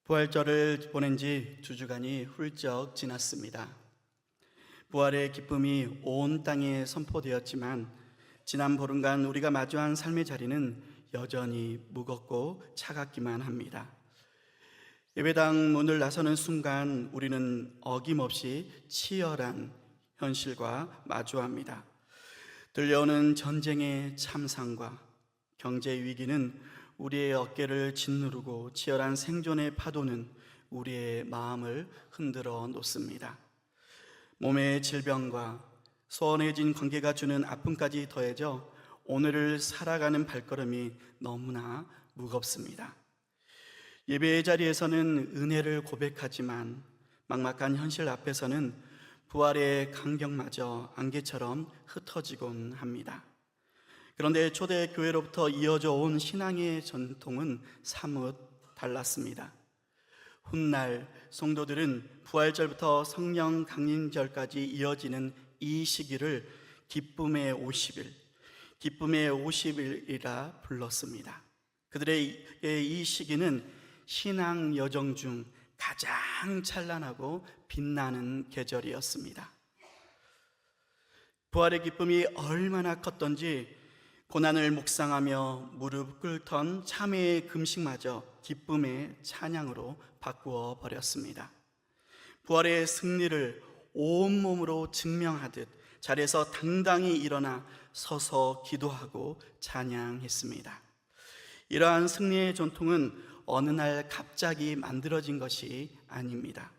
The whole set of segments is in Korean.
부활절을 보낸 지 2주간이 훌쩍 지났습니다. 부활의 기쁨이 온 땅에 선포되었지만 지난 보름간 우리가 마주한 삶의 자리는 여전히 무겁고 차갑기만 합니다. 예배당 문을 나서는 순간 우리는 어김없이 치열한 현실과 마주합니다. 들려오는 전쟁의 참상과 경제 위기는 우리의 어깨를 짓누르고 치열한 생존의 파도는 우리의 마음을 흔들어 놓습니다. 몸의 질병과 소원해진 관계가 주는 아픔까지 더해져 오늘을 살아가는 발걸음이 너무나 무겁습니다. 예배의 자리에서는 은혜를 고백하지만 막막한 현실 앞에서는 부활의 강경마저 안개처럼 흩어지곤 합니다. 그런데 초대교회로부터 이어져 온 신앙의 전통은 사뭇 달랐습니다. 훗날 성도들은 부활절부터 성령 강림절까지 이어지는 이 시기를 기쁨의 50일, 기쁨의 50일이라 불렀습니다. 그들의 이 시기는 신앙 여정 중 가장 찬란하고 빛나는 계절이었습니다. 부활의 기쁨이 얼마나 컸던지 고난을 묵상하며 무릎 꿇던 참회의 금식마저 기쁨의 찬양으로 바꾸어 버렸습니다. 부활의 승리를 온몸으로 증명하듯 자리에서 당당히 일어나 서서 기도하고 찬양했습니다. 이러한 승리의 전통은 어느 날 갑자기 만들어진 것이 아닙니다.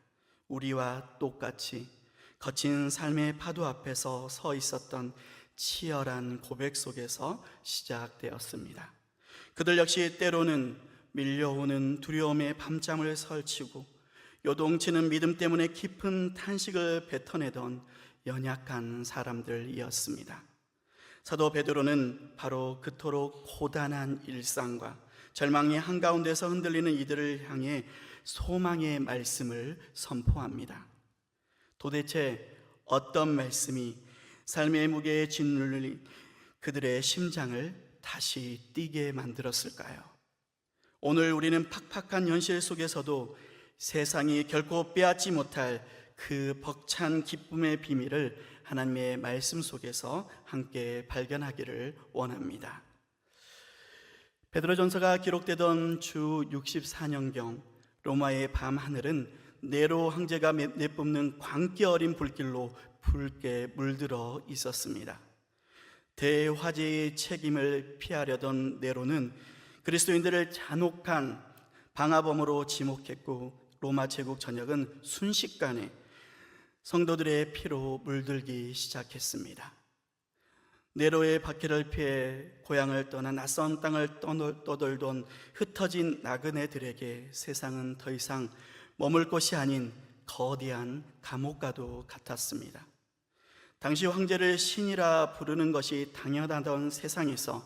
우리와 똑같이 거친 삶의 파도 앞에서 서 있었던 치열한 고백 속에서 시작되었습니다. 그들 역시 때로는 밀려오는 두려움의 밤잠을 설치고 요동치는 믿음 때문에 깊은 탄식을 뱉어내던 연약한 사람들이었습니다. 사도 베드로는 바로 그토록 고단한 일상과 절망의 한가운데서 흔들리는 이들을 향해 소망의 말씀을 선포합니다. 도대체 어떤 말씀이 삶의 무게에 짓눌린 그들의 심장을 다시 뛰게 만들었을까요? 오늘 우리는 팍팍한 현실 속에서도 세상이 결코 빼앗지 못할 그 벅찬 기쁨의 비밀을 하나님의 말씀 속에서 함께 발견하기를 원합니다. 베드로전서가 기록되던 주 64년경 로마의 밤하늘은 네로 황제가 내뿜는 광기 어린 불길로 붉게 물들어 있었습니다. 대화재의 책임을 피하려던 네로는 그리스도인들을 잔혹한 방화범으로 지목했고 로마 제국 전역은 순식간에 성도들의 피로 물들기 시작했습니다. 네로의 박해를 피해 고향을 떠나 낯선 땅을 떠돌던 흩어진 나그네들에게 세상은 더 이상 머물 곳이 아닌 거대한 감옥과도 같았습니다. 당시 황제를 신이라 부르는 것이 당연하던 세상에서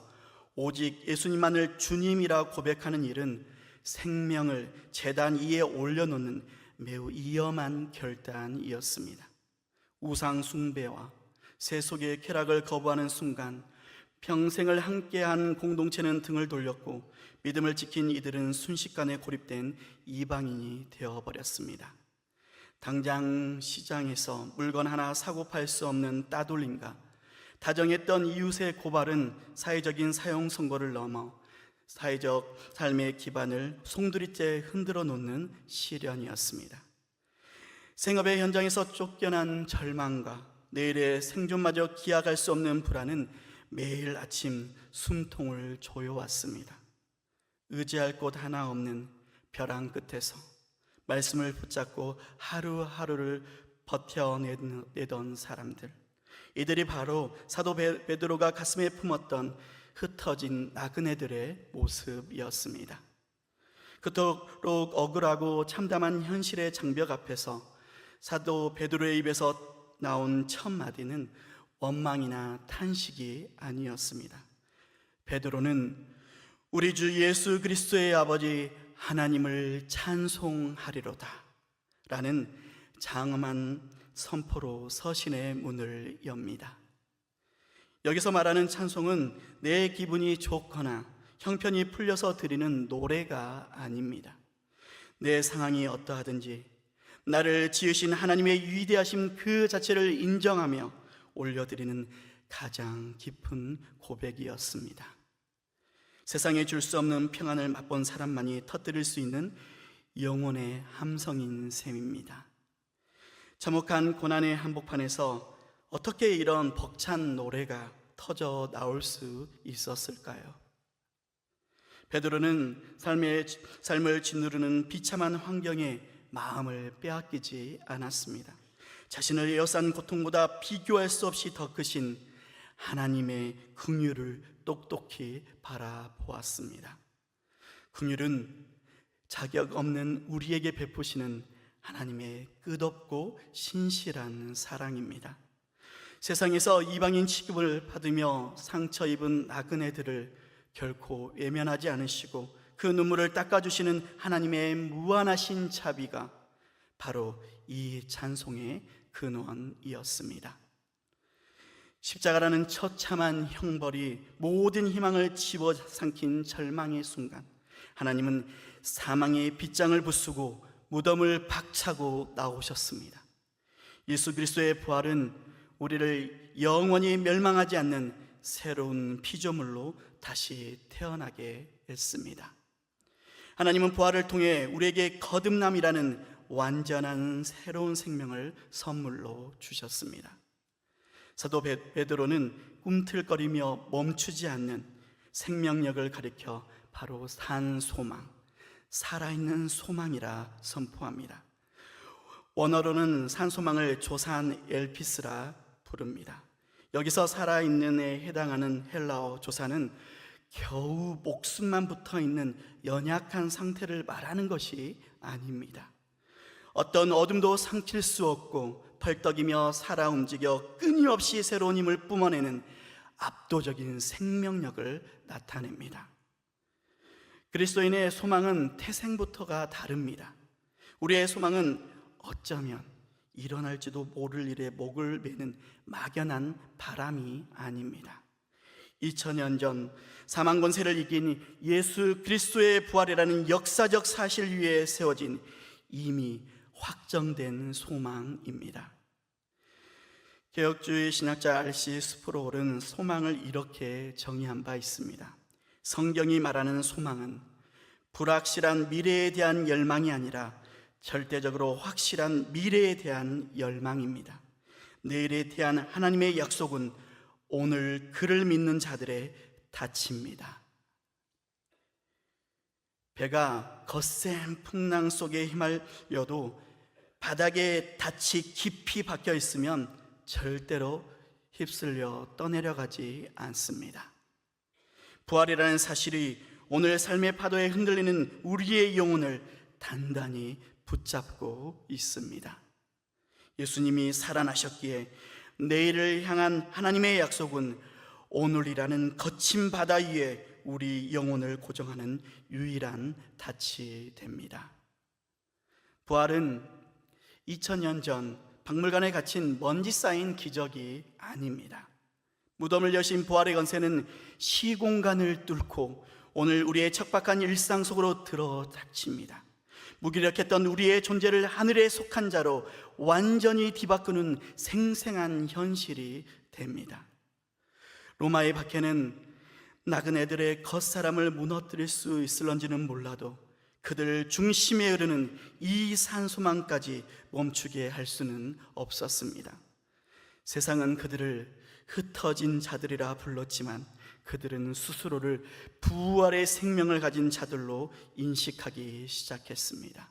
오직 예수님만을 주님이라 고백하는 일은 생명을 제단 위에 올려놓는 매우 위험한 결단이었습니다. 우상 숭배와 세속의 쾌락을 거부하는 순간 평생을 함께한 공동체는 등을 돌렸고 믿음을 지킨 이들은 순식간에 고립된 이방인이 되어버렸습니다. 당장 시장에서 물건 하나 사고 팔 수 없는 따돌림과 다정했던 이웃의 고발은 사회적인 사형 선고를 넘어 사회적 삶의 기반을 송두리째 흔들어 놓는 시련이었습니다. 생업의 현장에서 쫓겨난 절망과 내일의 생존마저 기약할 수 없는 불안은 매일 아침 숨통을 조여왔습니다. 의지할 곳 하나 없는 벼랑 끝에서 말씀을 붙잡고 하루하루를 버텨내던 사람들, 이들이 바로 사도 베드로가 가슴에 품었던 흩어진 나그네들의 모습이었습니다. 그토록 억울하고 참담한 현실의 장벽 앞에서 사도 베드로의 입에서 나온 첫 마디는 원망이나 탄식이 아니었습니다. 베드로는 우리 주 예수 그리스도의 아버지 하나님을 찬송하리로다 라는 장엄한 선포로 서신의 문을 엽니다. 여기서 말하는 찬송은 내 기분이 좋거나 형편이 풀려서 드리는 노래가 아닙니다. 내 상황이 어떠하든지 나를 지으신 하나님의 위대하심 그 자체를 인정하며 올려드리는 가장 깊은 고백이었습니다. 세상에 줄 수 없는 평안을 맛본 사람만이 터뜨릴 수 있는 영혼의 함성인 셈입니다. 참혹한 고난의 한복판에서 어떻게 이런 벅찬 노래가 터져 나올 수 있었을까요? 베드로는 삶을 짓누르는 비참한 환경에 마음을 빼앗기지 않았습니다. 자신을 에워싼 고통보다 비교할 수 없이 더 크신 하나님의 긍휼을 똑똑히 바라보았습니다. 긍휼은 자격 없는 우리에게 베푸시는 하나님의 끝없고 신실한 사랑입니다. 세상에서 이방인 취급을 받으며 상처 입은 나그네들을 결코 외면하지 않으시고 그 눈물을 닦아주시는 하나님의 무한하신 자비가 바로 이 찬송의 근원이었습니다. 십자가라는 처참한 형벌이 모든 희망을 집어삼킨 절망의 순간, 하나님은 사망의 빗장을 부수고 무덤을 박차고 나오셨습니다. 예수 그리스도의 부활은 우리를 영원히 멸망하지 않는 새로운 피조물로 다시 태어나게 했습니다. 하나님은 부활을 통해 우리에게 거듭남이라는 완전한 새로운 생명을 선물로 주셨습니다. 사도 베드로는 꿈틀거리며 멈추지 않는 생명력을 가리켜 바로 산 소망, 살아있는 소망이라 선포합니다. 원어로는 산 소망을 조산 엘피스라 부릅니다. 여기서 살아있는에 해당하는 헬라어 조사는 겨우 목숨만 붙어 있는 연약한 상태를 말하는 것이 아닙니다. 어떤 어둠도 삼킬 수 없고 펄떡이며 살아 움직여 끊임없이 새로운 힘을 뿜어내는 압도적인 생명력을 나타냅니다. 그리스도인의 소망은 태생부터가 다릅니다. 우리의 소망은 어쩌면 일어날지도 모를 일에 목을 매는 막연한 바람이 아닙니다. 2000년 전 사망 권세를 이긴 예수 그리스도의 부활이라는 역사적 사실 위에 세워진 이미 확정된 소망입니다. 개혁주의 신학자 R.C. 스프롤은 소망을 이렇게 정의한 바 있습니다. 성경이 말하는 소망은 불확실한 미래에 대한 열망이 아니라 절대적으로 확실한 미래에 대한 열망입니다. 내일에 대한 하나님의 약속은 오늘 그를 믿는 자들의 닻입니다. 배가 거센 풍랑 속에 휘말려도 바닥에 닻이 깊이 박혀 있으면 절대로 휩쓸려 떠내려가지 않습니다. 부활이라는 사실이 오늘 삶의 파도에 흔들리는 우리의 영혼을 단단히 붙잡고 있습니다. 예수님이 살아나셨기에 내일을 향한 하나님의 약속은 오늘이라는 거친 바다 위에 우리 영혼을 고정하는 유일한 닻이 됩니다. 부활은 2000년 전 박물관에 갇힌 먼지 쌓인 기적이 아닙니다. 무덤을 여신 부활의 권세는 시공간을 뚫고 오늘 우리의 척박한 일상 속으로 들어닥칩니다. 무기력했던 우리의 존재를 하늘에 속한 자로 완전히 뒤바꾸는 생생한 현실이 됩니다. 로마의 박해는 나그네들의 겉사람을 무너뜨릴 수 있을런지는 몰라도 그들 중심에 흐르는 이 산소망까지 멈추게 할 수는 없었습니다. 세상은 그들을 흩어진 자들이라 불렀지만 그들은 스스로를 부활의 생명을 가진 자들로 인식하기 시작했습니다.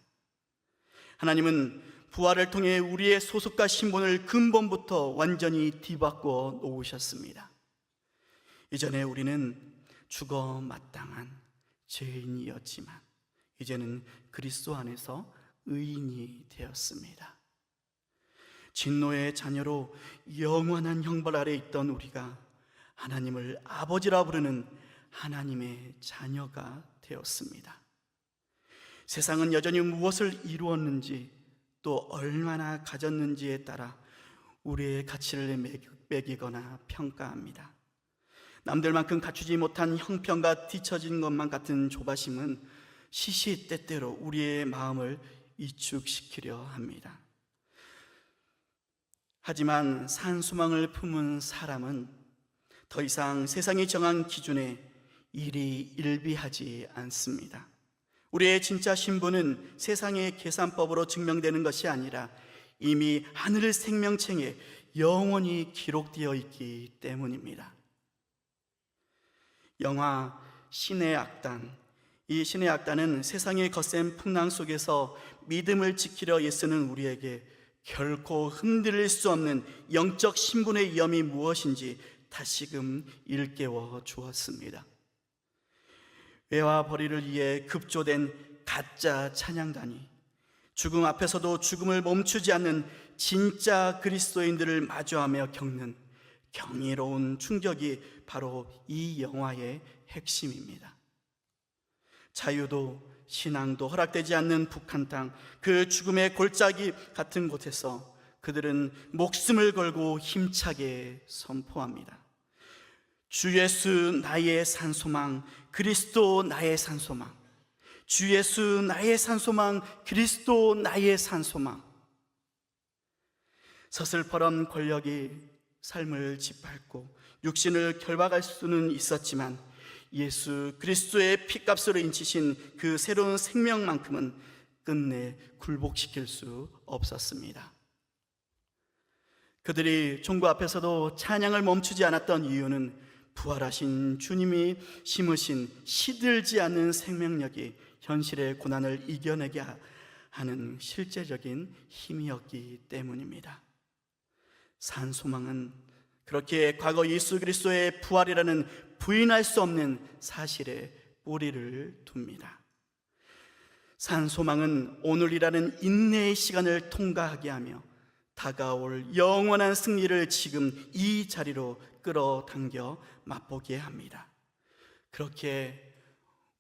하나님은 부활을 통해 우리의 소속과 신분을 근본부터 완전히 뒤바꿔 놓으셨습니다. 이전에 우리는 죽어 마땅한 죄인이었지만 이제는 그리스도 안에서 의인이 되었습니다. 진노의 자녀로 영원한 형벌 아래 있던 우리가 하나님을 아버지라 부르는 하나님의 자녀가 되었습니다. 세상은 여전히 무엇을 이루었는지 또 얼마나 가졌는지에 따라 우리의 가치를 매기거나 평가합니다. 남들만큼 갖추지 못한 형편과 뒤처진 것만 같은 조바심은 시시때때로 우리의 마음을 이축시키려 합니다. 하지만 산소망을 품은 사람은 더 이상 세상이 정한 기준에 일이 일비하지 않습니다. 우리의 진짜 신분은 세상의 계산법으로 증명되는 것이 아니라 이미 하늘 생명책에 영원히 기록되어 있기 때문입니다. 영화 신의 악단, 이 신의 악단은 세상의 거센 풍랑 속에서 믿음을 지키려 애쓰는 우리에게 결코 흔들릴 수 없는 영적 신분의 위험이 무엇인지 다시금 일깨워 주었습니다. 외화 벌이를 위해 급조된 가짜 찬양단이 죽음 앞에서도 죽음을 멈추지 않는 진짜 그리스도인들을 마주하며 겪는 경이로운 충격이 바로 이 영화의 핵심입니다. 자유도 신앙도 허락되지 않는 북한 땅, 그 죽음의 골짜기 같은 곳에서 그들은 목숨을 걸고 힘차게 선포합니다. 주 예수 나의 산소망, 그리스도 나의 산소망. 주 예수 나의 산소망, 그리스도 나의 산소망. 서슬퍼런 권력이 삶을 짓밟고 육신을 결박할 수는 있었지만 예수 그리스도의 피값으로 인치신 그 새로운 생명만큼은 끝내 굴복시킬 수 없었습니다. 그들이 종구 앞에서도 찬양을 멈추지 않았던 이유는 부활하신 주님이 심으신 시들지 않는 생명력이 현실의 고난을 이겨내게 하는 실제적인 힘이었기 때문입니다. 산소망은 그렇게 과거 예수 그리스도의 부활이라는 부인할 수 없는 사실에 뿌리를 둡니다. 산소망은 오늘이라는 인내의 시간을 통과하게 하며 다가올 영원한 승리를 지금 이 자리로 끌어당겨 맛보게 합니다. 그렇게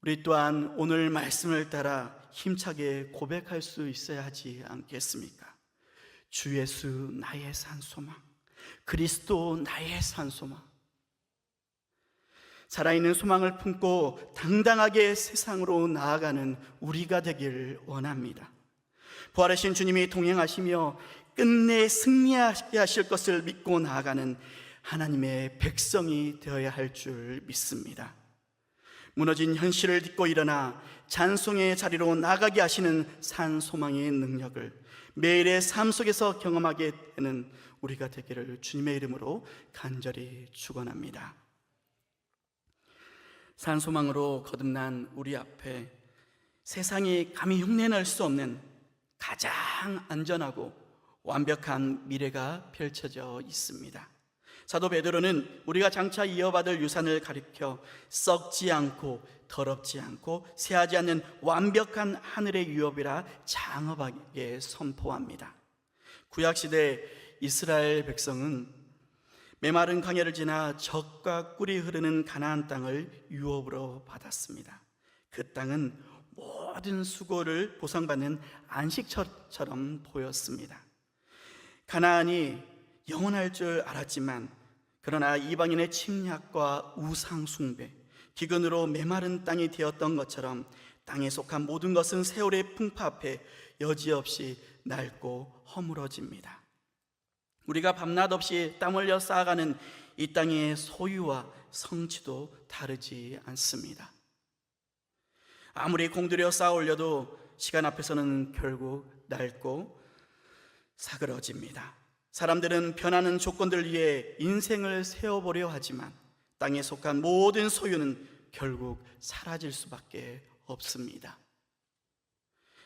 우리 또한 오늘 말씀을 따라 힘차게 고백할 수 있어야 하지 않겠습니까? 주 예수 나의 산소망, 그리스도 나의 산소망. 살아있는 소망을 품고 당당하게 세상으로 나아가는 우리가 되길 원합니다. 부활하신 주님이 동행하시며 끝내 승리하게 하실 것을 믿고 나아가는 하나님의 백성이 되어야 할 줄 믿습니다. 무너진 현실을 딛고 일어나 찬송의 자리로 나가게 하시는 산소망의 능력을 매일의 삶 속에서 경험하게 되는 우리가 되기를 주님의 이름으로 간절히 축원합니다. 산소망으로 거듭난 우리 앞에 세상이 감히 흉내낼 수 없는 가장 안전하고 완벽한 미래가 펼쳐져 있습니다. 사도 베드로는 우리가 장차 이어받을 유산을 가리켜 썩지 않고 더럽지 않고 새하지 않는 완벽한 하늘의 유업이라 장엄하게 선포합니다. 구약시대 이스라엘 백성은 메마른 강야를 지나 젖과 꿀이 흐르는 가나안 땅을 유업으로 받았습니다. 그 땅은 모든 수고를 보상받는 안식처럼 보였습니다. 가나안이 영원할 줄 알았지만 그러나 이방인의 침략과 우상 숭배, 기근으로 메마른 땅이 되었던 것처럼 땅에 속한 모든 것은 세월의 풍파 앞에 여지없이 낡고 허물어집니다. 우리가 밤낮 없이 땀 흘려 쌓아가는 이 땅의 소유와 성취도 다르지 않습니다. 아무리 공들여 쌓아 올려도 시간 앞에서는 결국 낡고 사그러집니다. 사람들은 변하는 조건들 위해 인생을 세워보려 하지만 땅에 속한 모든 소유는 결국 사라질 수밖에 없습니다.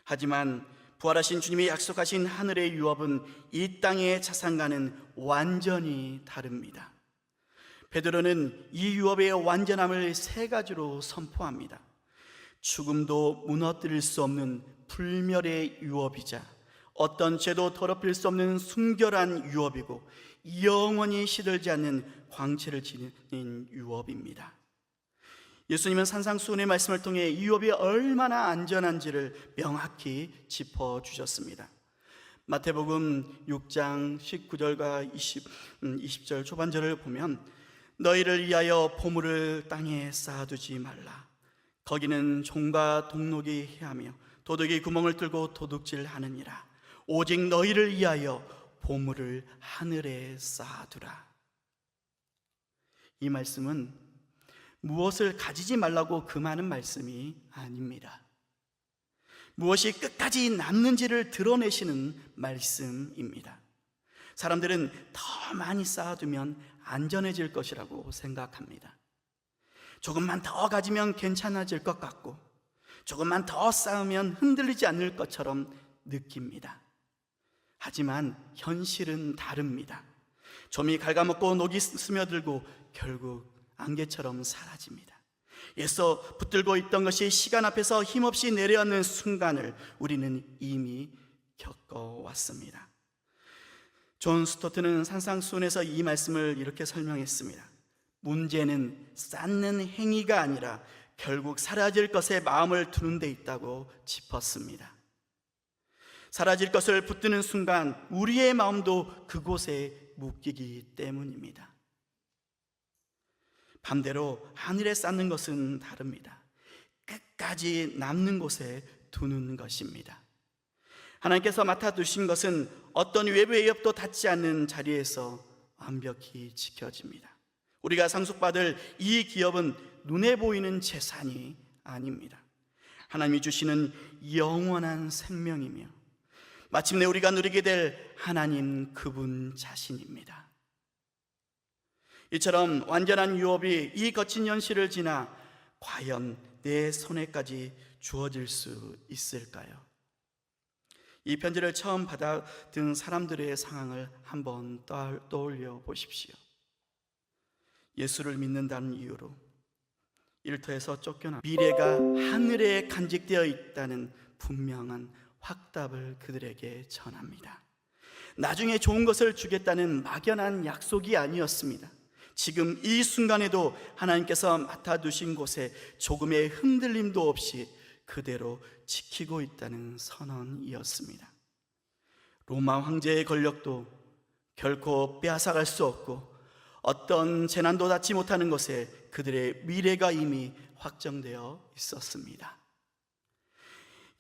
하지만 부활하신 주님이 약속하신 하늘의 유업은 이 땅의 자산과는 완전히 다릅니다. 베드로는 이 유업의 완전함을 세 가지로 선포합니다. 죽음도 무너뜨릴 수 없는 불멸의 유업이자 어떤 죄도 더럽힐 수 없는 순결한 유업이고 영원히 시들지 않는 광채를 지닌 유업입니다. 예수님은 산상수훈의 말씀을 통해 이 유업이 얼마나 안전한지를 명확히 짚어주셨습니다. 마태복음 6장 19절과 20절 초반절을 보면 너희를 위하여 보물을 땅에 쌓아두지 말라. 거기는 종과 동록이 해하며 도둑이 구멍을 뚫고 도둑질하느니라. 오직 너희를 위하여 보물을 하늘에 쌓아두라. 이 말씀은 무엇을 가지지 말라고 금하는 말씀이 아닙니다. 무엇이 끝까지 남는지를 드러내시는 말씀입니다. 사람들은 더 많이 쌓아두면 안전해질 것이라고 생각합니다. 조금만 더 가지면 괜찮아질 것 같고, 조금만 더 쌓으면 흔들리지 않을 것처럼 느낍니다. 하지만 현실은 다릅니다. 좀이 갉아먹고 녹이 스며들고 결국 안개처럼 사라집니다. 애써 붙들고 있던 것이 시간 앞에서 힘없이 내려앉는 순간을 우리는 이미 겪어왔습니다. 존 스토트는 산상수훈에서 이 말씀을 이렇게 설명했습니다. 문제는 쌓는 행위가 아니라 결국 사라질 것에 마음을 두는 데 있다고 짚었습니다. 사라질 것을 붙드는 순간 우리의 마음도 그곳에 묶이기 때문입니다. 반대로 하늘에 쌓는 것은 다릅니다. 끝까지 남는 곳에 두는 것입니다. 하나님께서 맡아두신 것은 어떤 외부의 위협도 닿지 않는 자리에서 완벽히 지켜집니다. 우리가 상속받을 이 기업은 눈에 보이는 재산이 아닙니다. 하나님이 주시는 영원한 생명이며 마침내 우리가 누리게 될 하나님 그분 자신입니다. 이처럼 완전한 유업이 이 거친 현실을 지나 과연 내 손에까지 주어질 수 있을까요? 이 편지를 처음 받아든 사람들의 상황을 한번 떠올려 보십시오. 예수를 믿는다는 이유로 일터에서 쫓겨나 미래가 하늘에 간직되어 있다는 분명한 확답을 그들에게 전합니다. 나중에 좋은 것을 주겠다는 막연한 약속이 아니었습니다. 지금 이 순간에도 하나님께서 맡아두신 곳에 조금의 흔들림도 없이 그대로 지키고 있다는 선언이었습니다. 로마 황제의 권력도 결코 빼앗아갈 수 없고 어떤 재난도 닿지 못하는 곳에 그들의 미래가 이미 확정되어 있었습니다.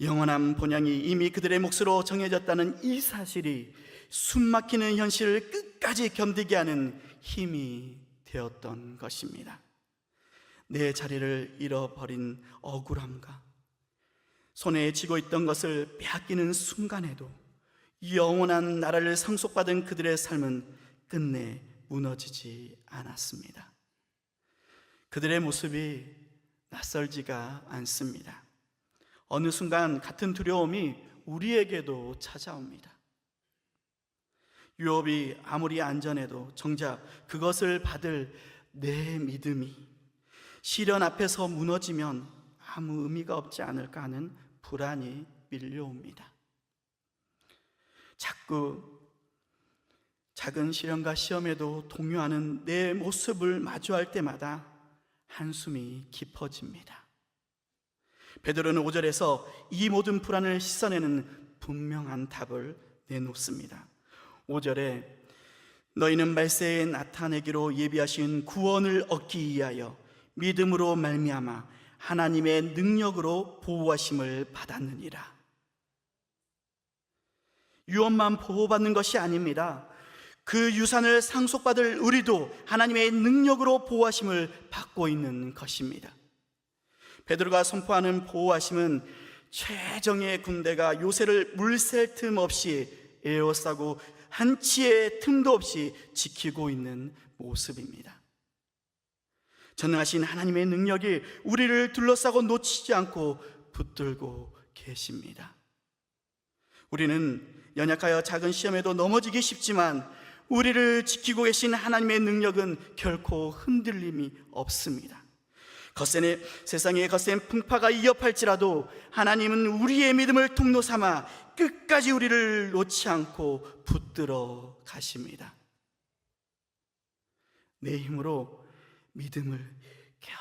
영원한 본향이 이미 그들의 몫으로 정해졌다는 이 사실이 숨막히는 현실을 끝까지 견디게 하는 힘이 되었던 것입니다. 내 자리를 잃어버린 억울함과 손에 쥐고 있던 것을 빼앗기는 순간에도 영원한 나라를 상속받은 그들의 삶은 끝내 무너지지 않았습니다. 그들의 모습이 낯설지가 않습니다. 어느 순간 같은 두려움이 우리에게도 찾아옵니다. 유업이 아무리 안전해도 정작 그것을 받을 내 믿음이 시련 앞에서 무너지면 아무 의미가 없지 않을까 하는 불안이 밀려옵니다. 자꾸 작은 시련과 시험에도 동요하는 내 모습을 마주할 때마다 한숨이 깊어집니다. 베드로는 5절에서 이 모든 불안을 씻어내는 분명한 답을 내놓습니다. 5절에 너희는 말세에 나타내기로 예비하신 구원을 얻기 위하여 믿음으로 말미암아 하나님의 능력으로 보호하심을 받았느니라. 유업만 보호받는 것이 아닙니다. 그 유산을 상속받을 우리도 하나님의 능력으로 보호하심을 받고 있는 것입니다. 베드로가 선포하는 보호하심은 최정예 군대가 요새를 물샐 틈 없이 에워싸고 한치의 틈도 없이 지키고 있는 모습입니다. 전능하신 하나님의 능력이 우리를 둘러싸고 놓치지 않고 붙들고 계십니다. 우리는 연약하여 작은 시험에도 넘어지기 쉽지만 우리를 지키고 계신 하나님의 능력은 결코 흔들림이 없습니다. 세상의 거센 풍파가 위협할지라도 하나님은 우리의 믿음을 통로 삼아 끝까지 우리를 놓지 않고 붙들어 가십니다. 내 힘으로 믿음을 겨우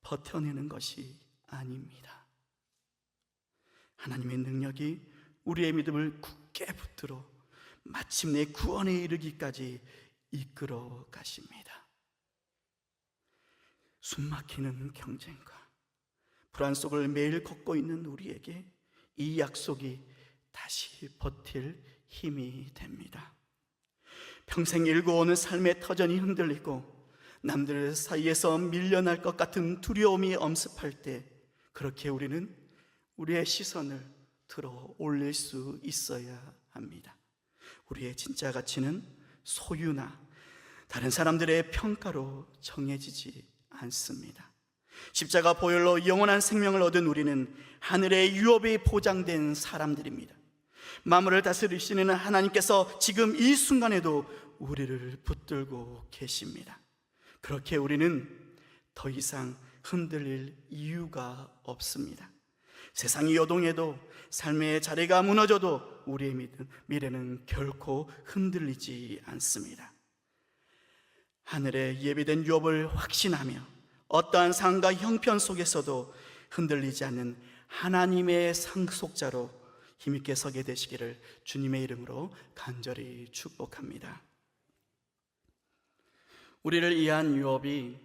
버텨내는 것이 아닙니다. 하나님의 능력이 우리의 믿음을 굳게 붙들어 마침내 구원에 이르기까지 이끌어 가십니다. 숨막히는 경쟁과 불안 속을 매일 걷고 있는 우리에게 이 약속이 다시 버틸 힘이 됩니다. 평생 일궈오는 삶의 터전이 흔들리고 남들 사이에서 밀려날 것 같은 두려움이 엄습할 때, 그렇게 우리는 우리의 시선을 들어 올릴 수 있어야 합니다. 우리의 진짜 가치는 소유나 다른 사람들의 평가로 정해지지 않습니다. 십자가 보혈로 영원한 생명을 얻은 우리는 하늘의 유업이 보장된 사람들입니다. 만물을 다스리시는 하나님께서 지금 이 순간에도 우리를 붙들고 계십니다. 그렇게 우리는 더 이상 흔들릴 이유가 없습니다. 세상이 요동해도, 삶의 자리가 무너져도 우리의 미래는 결코 흔들리지 않습니다. 하늘에 예비된 유업을 확신하며 어떠한 상황과 형편 속에서도 흔들리지 않는 하나님의 상속자로 힘있게 서게 되시기를 주님의 이름으로 간절히 축복합니다. 우리를 위한 유업이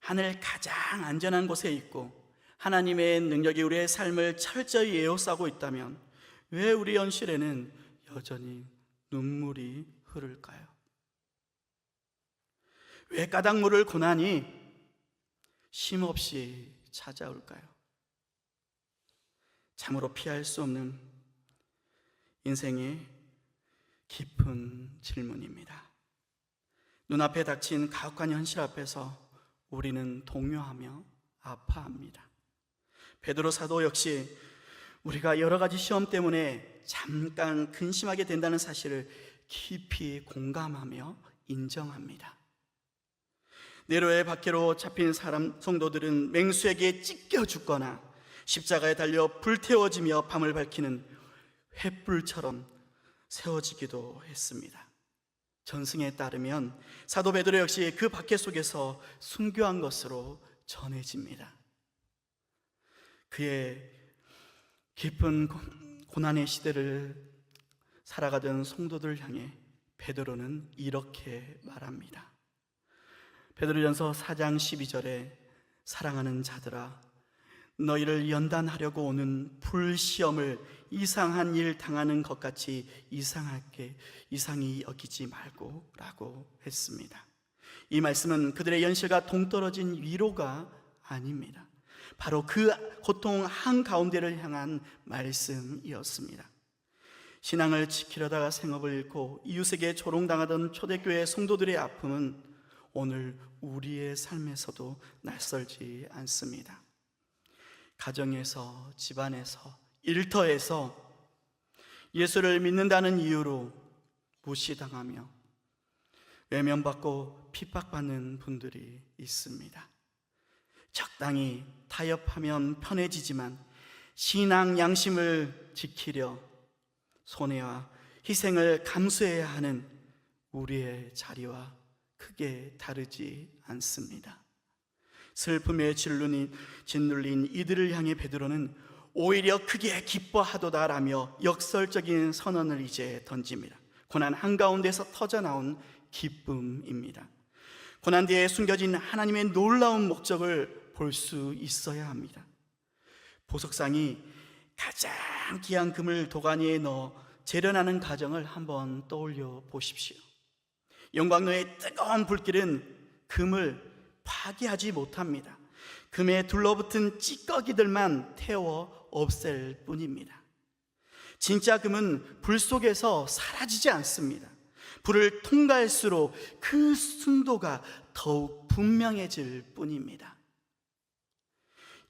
하늘 가장 안전한 곳에 있고 하나님의 능력이 우리의 삶을 철저히 에워싸고 있다면 왜 우리 현실에는 여전히 눈물이 흐를까요? 왜 까닭 모를 고난이 쉼없이 찾아올까요? 참으로 피할 수 없는 인생의 깊은 질문입니다. 눈앞에 닥친 가혹한 현실 앞에서 우리는 동요하며 아파합니다. 베드로 사도 역시 우리가 여러 가지 시험 때문에 잠깐 근심하게 된다는 사실을 깊이 공감하며 인정합니다. 네로의 박해로 잡힌 성도들은 맹수에게 찢겨 죽거나 십자가에 달려 불태워지며 밤을 밝히는 횃불처럼 세워지기도 했습니다. 전승에 따르면 사도 베드로 역시 그 박해 속에서 순교한 것으로 전해집니다. 그의 깊은 고난의 시대를 살아가던 성도들을 향해 베드로는 이렇게 말합니다. 베드로전서 4장 12절에 사랑하는 자들아, 너희를 연단하려고 오는 불시험을 이상한 일 당하는 것 같이 이상히 여기지 말고 라고 했습니다. 이 말씀은 그들의 현실과 동떨어진 위로가 아닙니다. 바로 그 고통 한가운데를 향한 말씀이었습니다. 신앙을 지키려다가 생업을 잃고 이웃에게 조롱당하던 초대교회 성도들의 아픔은 오늘 우리의 삶에서도 낯설지 않습니다. 가정에서, 집안에서, 일터에서 예수를 믿는다는 이유로 무시당하며 외면받고 핍박받는 분들이 있습니다. 적당히 타협하면 편해지지만 신앙 양심을 지키려 손해와 희생을 감수해야 하는 우리의 자리와 크게 다르지 않습니다. 슬픔에 짓눌린 이들을 향해 베드로는 오히려 크게 기뻐하도다라며 역설적인 선언을 이제 던집니다. 고난 한가운데서 터져나온 기쁨입니다. 고난 뒤에 숨겨진 하나님의 놀라운 목적을 볼 수 있어야 합니다. 보석상이 가장 귀한 금을 도가니에 넣어 재련하는 과정을 한번 떠올려 보십시오. 영광로의 뜨거운 불길은 금을 파괴하지 못합니다. 금에 둘러붙은 찌꺼기들만 태워 없앨 뿐입니다. 진짜 금은 불 속에서 사라지지 않습니다. 불을 통과할수록 그 순도가 더욱 분명해질 뿐입니다.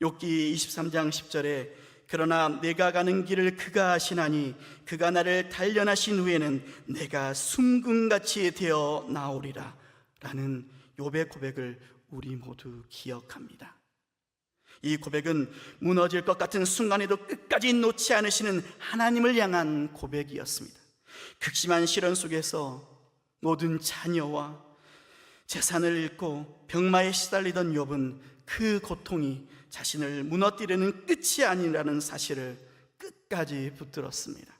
욥기 23장 10절에 그러나 내가 가는 길을 그가 아시나니 그가 나를 단련하신 후에는 내가 숨금같이 되어 나오리라 라는 욥의 고백을 우리 모두 기억합니다. 이 고백은 무너질 것 같은 순간에도 끝까지 놓지 않으시는 하나님을 향한 고백이었습니다. 극심한 시련 속에서 모든 자녀와 재산을 잃고 병마에 시달리던 욥은 그 고통이 자신을 무너뜨리는 끝이 아니라는 사실을 끝까지 붙들었습니다.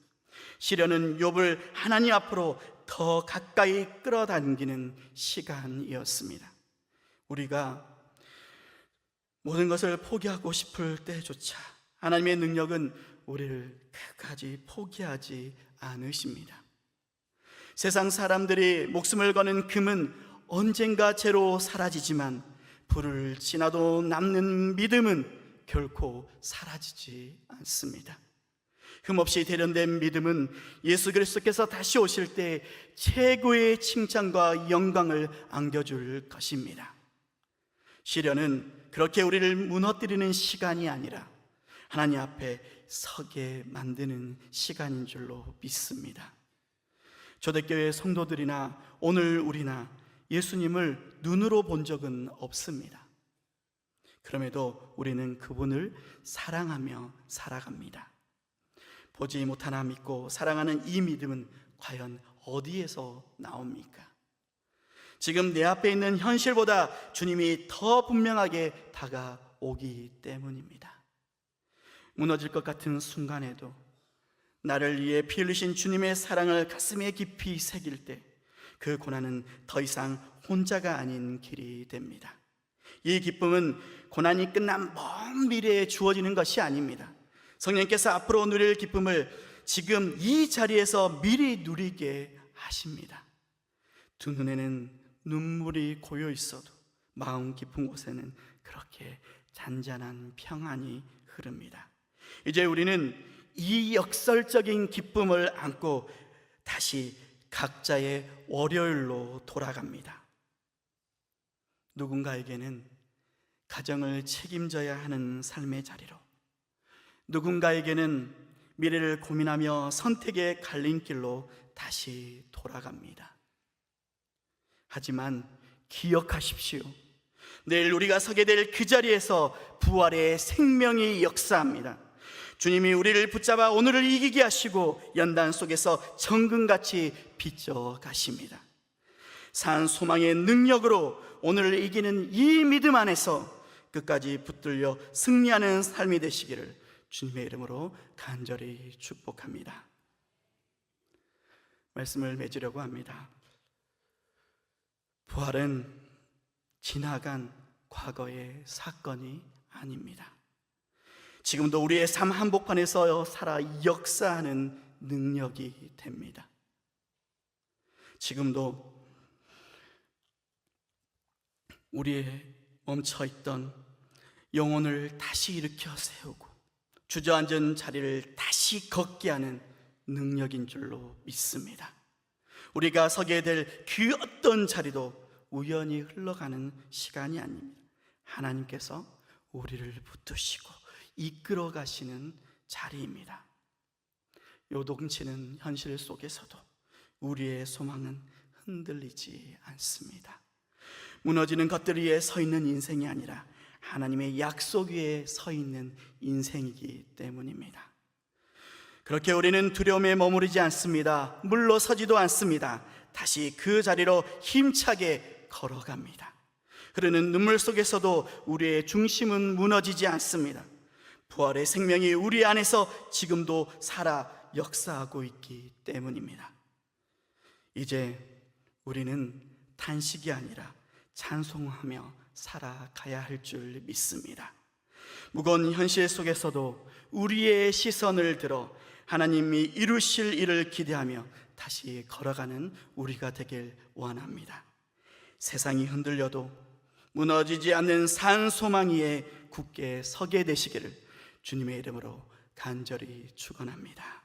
시련은 욥을 하나님 앞으로 더 가까이 끌어당기는 시간이었습니다. 우리가 모든 것을 포기하고 싶을 때조차 하나님의 능력은 우리를 끝까지 포기하지 않으십니다. 세상 사람들이 목숨을 거는 금은 언젠가 재로 사라지지만 불을 지나도 남는 믿음은 결코 사라지지 않습니다. 흠없이 대련된 믿음은 예수 그리스도께서 다시 오실 때 최고의 칭찬과 영광을 안겨줄 것입니다. 시련은 그렇게 우리를 무너뜨리는 시간이 아니라 하나님 앞에 서게 만드는 시간인 줄로 믿습니다. 초대교회 성도들이나 오늘 우리나 예수님을 눈으로 본 적은 없습니다. 그럼에도 우리는 그분을 사랑하며 살아갑니다. 보지 못하나 믿고 사랑하는 이 믿음은 과연 어디에서 나옵니까? 지금 내 앞에 있는 현실보다 주님이 더 분명하게 다가오기 때문입니다. 무너질 것 같은 순간에도 나를 위해 피 흘리신 주님의 사랑을 가슴에 깊이 새길 때 그 고난은 더 이상 혼자가 아닌 길이 됩니다. 이 기쁨은 고난이 끝난 먼 미래에 주어지는 것이 아닙니다. 성령께서 앞으로 누릴 기쁨을 지금 이 자리에서 미리 누리게 하십니다. 두 눈에는 눈물이 고여 있어도 마음 깊은 곳에는 그렇게 잔잔한 평안이 흐릅니다. 이제 우리는 이 역설적인 기쁨을 안고 다시 각자의 월요일로 돌아갑니다. 누군가에게는 가정을 책임져야 하는 삶의 자리로, 누군가에게는 미래를 고민하며 선택의 갈림길로 다시 돌아갑니다. 하지만 기억하십시오. 내일 우리가 서게 될 그 자리에서 부활의 생명이 역사합니다. 주님이 우리를 붙잡아 오늘을 이기게 하시고 연단 속에서 정금같이 비춰 가십니다. 산 소망의 능력으로 오늘을 이기는 이 믿음 안에서 끝까지 붙들려 승리하는 삶이 되시기를 주님의 이름으로 간절히 축복합니다. 말씀을 맺으려고 합니다. 부활은 지나간 과거의 사건이 아닙니다. 지금도 우리의 삶 한복판에서 살아 역사하는 능력이 됩니다. 지금도 우리의 멈춰있던 영혼을 다시 일으켜 세우고 주저앉은 자리를 다시 걷게 하는 능력인 줄로 믿습니다. 우리가 서게 될 그 어떤 자리도 우연히 흘러가는 시간이 아닙니다. 하나님께서 우리를 붙드시고 이끌어 가시는 자리입니다. 요동치는 현실 속에서도 우리의 소망은 흔들리지 않습니다. 무너지는 것들 위에 서 있는 인생이 아니라 하나님의 약속 위에 서 있는 인생이기 때문입니다. 그렇게 우리는 두려움에 머무르지 않습니다. 물러서지도 않습니다. 다시 그 자리로 힘차게 걸어갑니다. 흐르는 눈물 속에서도 우리의 중심은 무너지지 않습니다. 부활의 생명이 우리 안에서 지금도 살아 역사하고 있기 때문입니다. 이제 우리는 탄식이 아니라 찬송하며 살아가야 할 줄 믿습니다. 무거운 현실 속에서도 우리의 시선을 들어 하나님이 이루실 일을 기대하며 다시 걸어가는 우리가 되길 원합니다. 세상이 흔들려도 무너지지 않는 산 소망 위에 굳게 서게 되시기를 주님의 이름으로 간절히 축원합니다.